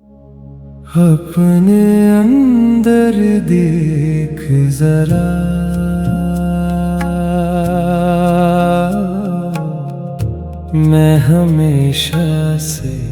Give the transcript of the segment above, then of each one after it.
अपने अंदर देख जरा, मैं हमेशा से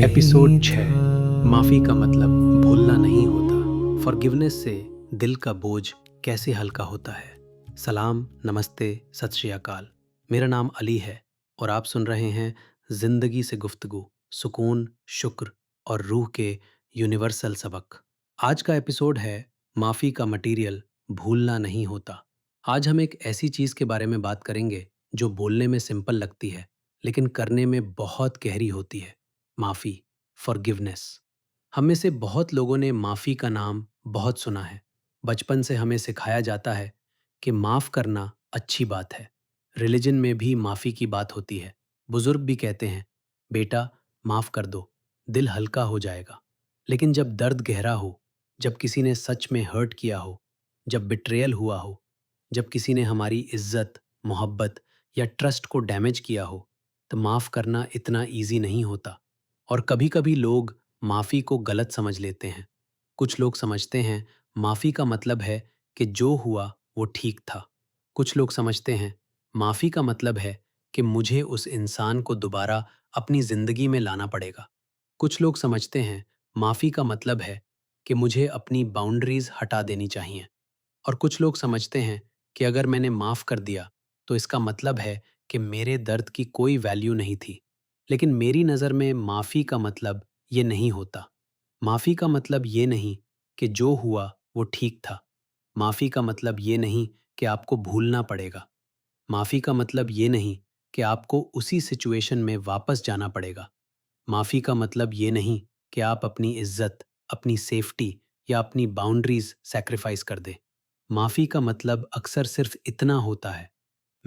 एपिसोड यही 6। था। माफ़ी का मतलब भूलना नहीं होता। फॉरगिवनेस से दिल का बोझ कैसे हल्का होता है। सलाम, नमस्ते, सत श्री अकाल। मेरा नाम अली है और आप सुन रहे हैं ज़िंदगी से गुफ्तगू, सुकून, शुक्र और रूह के यूनिवर्सल सबक। आज का एपिसोड है माफ़ी का मटीरियल भूलना नहीं होता। आज हम एक ऐसी चीज़ के बारे में बात करेंगे जो बोलने में सिंपल लगती है लेकिन करने में बहुत गहरी होती है। माफ़ी, फॉरगिवनेस। हम में से बहुत लोगों ने माफ़ी का नाम बहुत सुना है। बचपन से हमें सिखाया जाता है कि माफ़ करना अच्छी बात है। रिलीजन में भी माफ़ी की बात होती है। बुजुर्ग भी कहते हैं, बेटा माफ़ कर दो, दिल हल्का हो जाएगा। लेकिन जब दर्द गहरा हो, जब किसी ने सच में हर्ट किया हो, जब बिट्रेयल हुआ हो, जब किसी ने हमारी इज्जत, मोहब्बत या ट्रस्ट को डैमेज किया हो, तो माफ़ करना इतना ईजी नहीं होता। और कभी-कभी लोग माफ़ी को गलत समझ लेते हैं। कुछ लोग समझते हैं माफ़ी का मतलब है कि जो हुआ वो ठीक था। कुछ लोग समझते हैं माफ़ी का मतलब है कि मुझे उस इंसान को दोबारा अपनी ज़िंदगी में लाना पड़ेगा। कुछ लोग समझते हैं माफ़ी का मतलब है कि मुझे अपनी बाउंड्रीज़ हटा देनी चाहिए। और कुछ लोग समझते हैं कि अगर मैंने माफ़ कर दिया तो इसका मतलब है कि मेरे दर्द की कोई वैल्यू नहीं थी। लेकिन मेरी नज़र में माफ़ी का मतलब ये नहीं होता। माफ़ी का मतलब ये नहीं कि जो हुआ वो ठीक था। माफ़ी का मतलब ये नहीं कि आपको भूलना पड़ेगा। माफ़ी का मतलब ये नहीं कि आपको उसी सिचुएशन में वापस जाना पड़ेगा। माफ़ी का मतलब ये नहीं कि आप अपनी इज्जत, अपनी सेफ्टी या अपनी बाउंड्रीज सैक्रिफाइस कर दें। माफ़ी का मतलब अक्सर सिर्फ इतना होता है,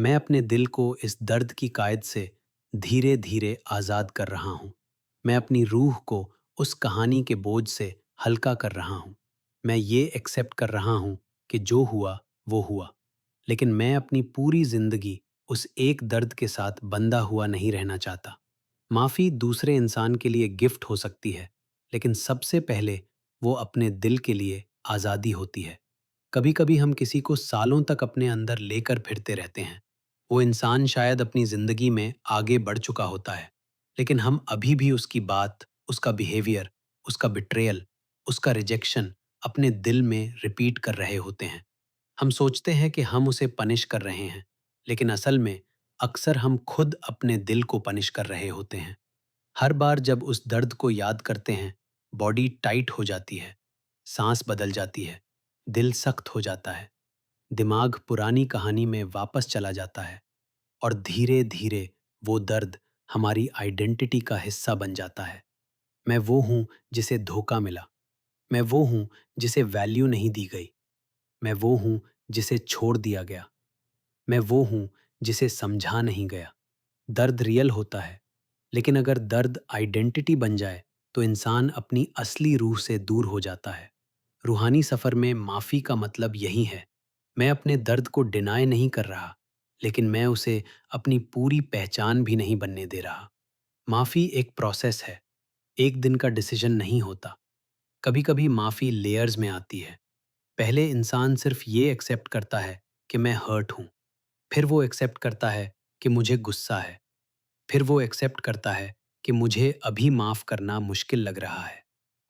मैं अपने दिल को इस दर्द की कैद से धीरे धीरे आज़ाद कर रहा हूँ। मैं अपनी रूह को उस कहानी के बोझ से हल्का कर रहा हूँ। मैं ये एक्सेप्ट कर रहा हूँ कि जो हुआ वो हुआ, लेकिन मैं अपनी पूरी जिंदगी उस एक दर्द के साथ बंधा हुआ नहीं रहना चाहता। माफ़ी दूसरे इंसान के लिए गिफ्ट हो सकती है, लेकिन सबसे पहले वो अपने दिल के लिए आज़ादी होती है। कभी-कभी हम किसी को सालों तक अपने अंदर लेकर फिरते रहते हैं। वो इंसान शायद अपनी ज़िंदगी में आगे बढ़ चुका होता है, लेकिन हम अभी भी उसकी बात, उसका बिहेवियर, उसका बिट्रेयल, उसका रिजेक्शन अपने दिल में रिपीट कर रहे होते हैं। हम सोचते हैं कि हम उसे पनिश कर रहे हैं, लेकिन असल में अक्सर हम खुद अपने दिल को पनिश कर रहे होते हैं। हर बार जब उस दर्द को याद करते हैं, बॉडी टाइट हो जाती है, सांस बदल जाती है, दिल सख्त हो जाता है, दिमाग पुरानी कहानी में वापस चला जाता है और धीरे धीरे वो दर्द हमारी आइडेंटिटी का हिस्सा बन जाता है। मैं वो हूँ जिसे धोखा मिला। मैं वो हूँ जिसे वैल्यू नहीं दी गई। मैं वो हूँ जिसे छोड़ दिया गया। मैं वो हूँ जिसे समझा नहीं गया। दर्द रियल होता है, लेकिन अगर दर्द आइडेंटिटी बन जाए तो इंसान अपनी असली रूह से दूर हो जाता है। रूहानी सफ़र में माफ़ी का मतलब यही है। मैं अपने दर्द को डिनाय नहीं कर रहा, लेकिन मैं उसे अपनी पूरी पहचान भी नहीं बनने दे रहा। माफ़ी एक प्रोसेस है, एक दिन का डिसीजन नहीं होता। कभी-कभी माफ़ी लेयर्स में आती है। पहले इंसान सिर्फ ये एक्सेप्ट करता है कि मैं हर्ट हूँ। फिर वो एक्सेप्ट करता है कि मुझे गुस्सा है। फिर वो एक्सेप्ट करता है कि मुझे अभी माफ़ करना मुश्किल लग रहा है।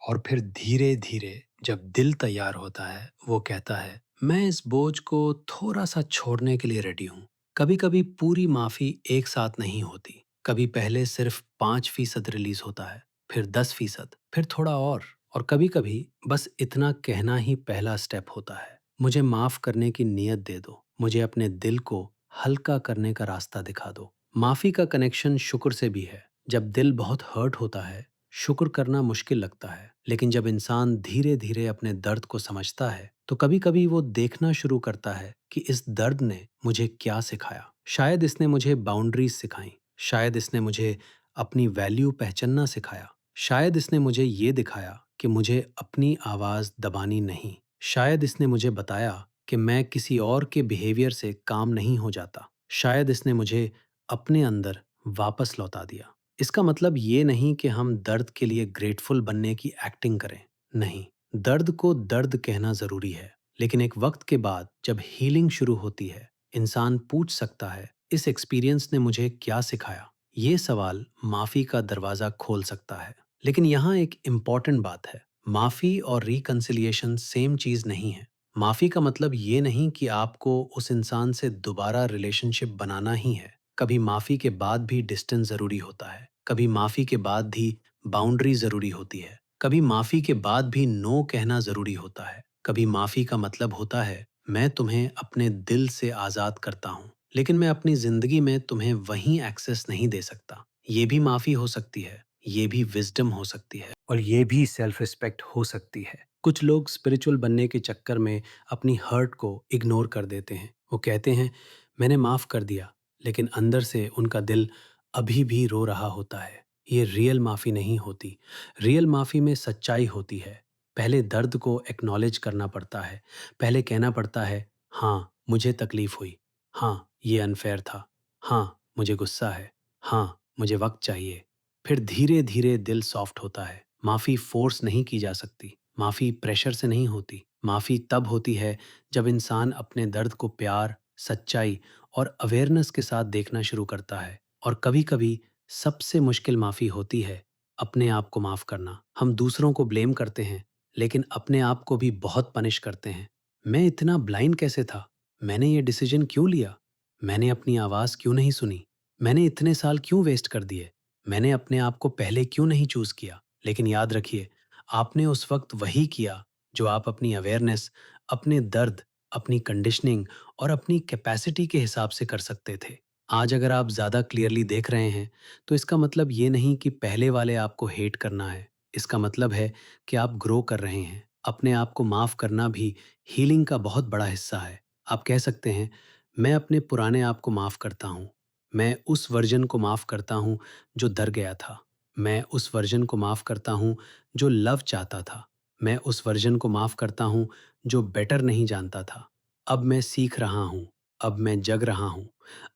और फिर धीरे धीरे जब दिल तैयार होता है, वो कहता है, मैं इस बोझ को थोड़ा सा छोड़ने के लिए रेडी हूँ। कभी कभी पूरी माफ़ी एक साथ नहीं होती। कभी पहले सिर्फ 5% रिलीज होता है, फिर 10%, फिर थोड़ा और कभी कभी बस इतना कहना ही पहला स्टेप होता है, मुझे माफ़ करने की नीयत दे दो, मुझे अपने दिल को हल्का करने का रास्ता दिखा दो। माफ़ी का कनेक्शन शुक्र से भी है। जब दिल बहुत हर्ट होता है, शुक्र करना मुश्किल लगता है, लेकिन जब इंसान धीरे धीरे अपने दर्द को समझता है तो कभी कभी वो देखना शुरू करता है कि इस दर्द ने मुझे क्या सिखाया। शायद इसने मुझे बाउंड्रीज सिखाई। शायद इसने मुझे अपनी वैल्यू पहचानना सिखाया। शायद इसने मुझे ये दिखाया कि मुझे अपनी आवाज़ दबानी नहीं। शायद इसने मुझे बताया कि मैं किसी और के बिहेवियर से काम नहीं हो जाता। शायद इसने मुझे अपने अंदर वापस लौटा दिया। इसका मतलब ये नहीं कि हम दर्द के लिए ग्रेटफुल बनने की एक्टिंग करें। नहीं, दर्द को दर्द कहना ज़रूरी है। लेकिन एक वक्त के बाद जब हीलिंग शुरू होती है, इंसान पूछ सकता है, इस एक्सपीरियंस ने मुझे क्या सिखाया? ये सवाल माफ़ी का दरवाज़ा खोल सकता है। लेकिन यहाँ एक इम्पॉर्टेंट बात है, माफ़ी और रिकन्सिलिएशन सेम चीज़ नहीं है। माफ़ी का मतलब ये नहीं कि आपको उस इंसान से दोबारा रिलेशनशिप बनाना ही है। कभी माफ़ी के बाद भी डिस्टेंस ज़रूरी होता है। कभी माफ़ी के बाद भी बाउंड्री ज़रूरी होती है। कभी माफ़ी के बाद भी नो कहना ज़रूरी होता है। कभी माफ़ी का मतलब होता है, मैं तुम्हें अपने दिल से आज़ाद करता हूँ, लेकिन मैं अपनी ज़िंदगी में तुम्हें वहीं एक्सेस नहीं दे सकता। ये भी माफ़ी हो सकती है, ये भी विज़डम हो सकती है, और ये भी सेल्फ रिस्पेक्ट हो सकती है। कुछ लोग स्पिरिचुअल बनने के चक्कर में अपनी हर्ट को इग्नोर कर देते हैं। वो कहते हैं, मैंने माफ़ कर दिया, लेकिन अंदर से उनका दिल अभी भी रो रहा होता है। ये रियल माफ़ी नहीं होती। रियल माफ़ी में सच्चाई होती है। पहले दर्द को एक्नॉलेज करना पड़ता है। पहले कहना पड़ता है, हाँ, मुझे तकलीफ़ हुई। हाँ, ये अनफ़ेयर था। हाँ, मुझे गुस्सा है। हाँ, मुझे वक़्त चाहिए। फिर धीरे-धीरे दिल सॉफ्ट होता है। माफ़ी फ़ोर्स नहीं की जा सकती। माफ़ी प्रेशर से नहीं होती। माफ़ी तब होती है जब इंसान अपने दर्द को प्यार, सच्चाई और अवेयरनेस के साथ देखना शुरू करता है। और कभी-कभी सबसे मुश्किल माफ़ी होती है अपने आप को माफ़ करना। हम दूसरों को ब्लेम करते हैं, लेकिन अपने आप को भी बहुत पनिश करते हैं। मैं इतना ब्लाइंड कैसे था? मैंने ये डिसीजन क्यों लिया? मैंने अपनी आवाज़ क्यों नहीं सुनी? मैंने इतने साल क्यों वेस्ट कर दिए? मैंने अपने आप को पहले क्यों नहीं चूज़ किया? लेकिन याद रखिए, आपने उस वक़्त वही किया जो आप अपनी अवेयरनेस, अपने दर्द, अपनी कंडीशनिंग और अपनी कैपेसिटी के हिसाब से कर सकते थे। आज अगर आप ज़्यादा क्लियरली देख रहे हैं, तो इसका मतलब ये नहीं कि पहले वाले आपको हेट करना है। इसका मतलब है कि आप ग्रो कर रहे हैं। अपने आप को माफ़ करना भी हीलिंग का बहुत बड़ा हिस्सा है। आप कह सकते हैं, मैं अपने पुराने आप को माफ़ करता हूँ। मैं उस वर्ज़न को माफ़ करता हूँ जो डर गया था। मैं उस वर्ज़न को माफ़ करता हूँ जो लव चाहता था। मैं उस वर्ज़न को माफ़ करता हूँ जो बेटर नहीं जानता था। अब मैं सीख रहा हूँ। अब मैं जग रहा हूँ।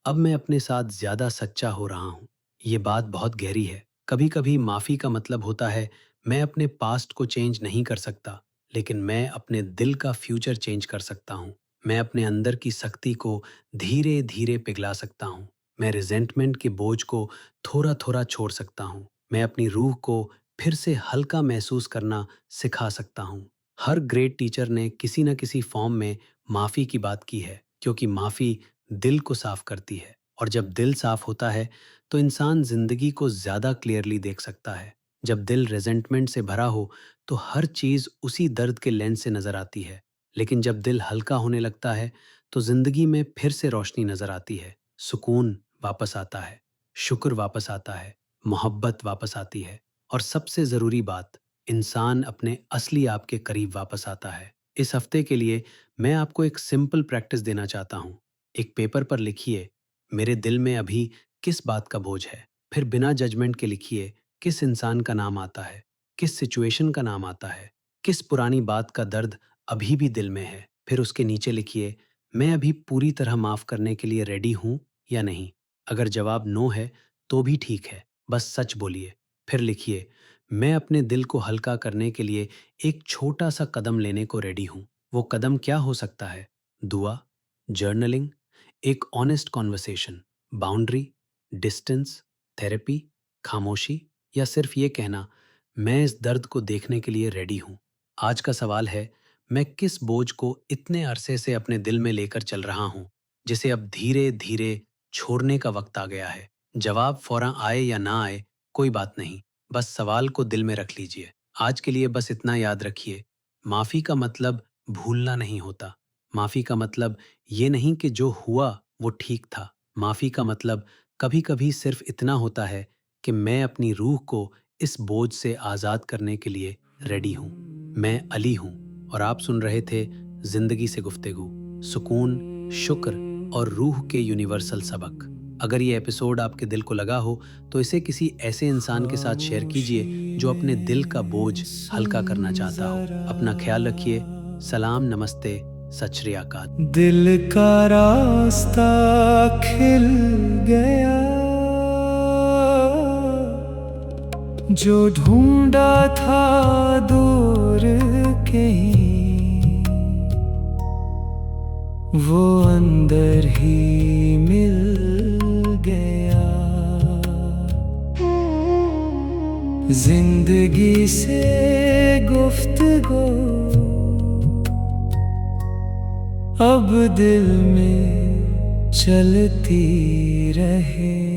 अब मैं अपने साथ ज़्यादा सच्चा हो रहा हूँ। ये बात बहुत गहरी है। कभी-कभी माफ़ी का मतलब होता है, मैं अपने पास्ट को चेंज नहीं कर सकता, लेकिन मैं अपने दिल का फ्यूचर चेंज कर सकता हूँ। मैं अपने अंदर की सख्ती को धीरे-धीरे पिघला सकता हूँ। मैं रिज़ेंटमेंट के बोझ को थोड़ा-थोड़ा छोड़ सकता हूँ। मैं अपनी रूह को फिर से हल्का महसूस करना सिखा सकता हूँ। हर ग्रेट टीचर ने किसी न किसी फॉर्म में माफ़ी की बात की है, क्योंकि माफ़ी दिल को साफ करती है, और जब दिल साफ होता है तो इंसान जिंदगी को ज्यादा क्लियरली देख सकता है। जब दिल रेजेंटमेंट से भरा हो तो हर चीज उसी दर्द के लेंस से नजर आती है, लेकिन जब दिल हल्का होने लगता है तो जिंदगी में फिर से रोशनी नजर आती है। सुकून वापस आता है, शुक्र वापस आता है, मोहब्बत वापस आती है, और सबसे जरूरी बात, इंसान अपने असली आप के करीब वापस आता है। इस हफ्ते के लिए मैं आपको एक सिंपल प्रैक्टिस देना चाहता हूँ। एक पेपर पर लिखिए, मेरे दिल में अभी किस बात का बोझ है। फिर बिना जजमेंट के लिखिए, किस इंसान का नाम आता है, किस सिचुएशन का नाम आता है, किस पुरानी बात का दर्द अभी भी दिल में है। फिर उसके नीचे लिखिए, मैं अभी पूरी तरह माफ करने के लिए रेडी हूँ या नहीं। अगर जवाब नो है तो भी ठीक है, बस सच बोलिए। फिर लिखिए, मैं अपने दिल को हल्का करने के लिए एक छोटा सा कदम लेने को रेडी हूँ। वो कदम क्या हो सकता है? दुआ, जर्नलिंग, एक honest conversation, boundary, distance, therapy, खामोशी, या सिर्फ ये कहना, मैं इस दर्द को देखने के लिए रेडी हूँ। आज का सवाल है, मैं किस बोझ को इतने अरसे से अपने दिल में लेकर चल रहा हूँ, जिसे अब धीरे धीरे छोड़ने का वक्त आ गया है। जवाब फौरन आए या ना आए, कोई बात नहीं, बस सवाल को दिल में रख लीजिए। आज के लिए बस इतना याद रखिए, माफ़ी का मतलब भूलना नहीं होता। माफ़ी का मतलब ये नहीं कि जो हुआ वो ठीक था। माफ़ी का मतलब कभी-कभी सिर्फ इतना होता है कि मैं अपनी रूह को इस बोझ से आज़ाद करने के लिए रेडी हूँ। मैं अली हूँ, और आप सुन रहे थे ज़िंदगी से गुफ्तगू, सुकून, शुक्र और रूह के यूनिवर्सल सबक। अगर ये एपिसोड आपके दिल को लगा हो तो इसे किसी ऐसे इंसान के साथ शेयर कीजिए जो अपने दिल का बोझ हल्का करना चाहता हो। अपना ख्याल रखिए। सलाम, नमस्ते, सत श्री अकाल। दिल का रास्ता खिल गया, जो ढूंढा था दूर कहीं, वो अंदर ही मिल गया। जिंदगी से गुफ्तगू अब दिल में चलती रहे।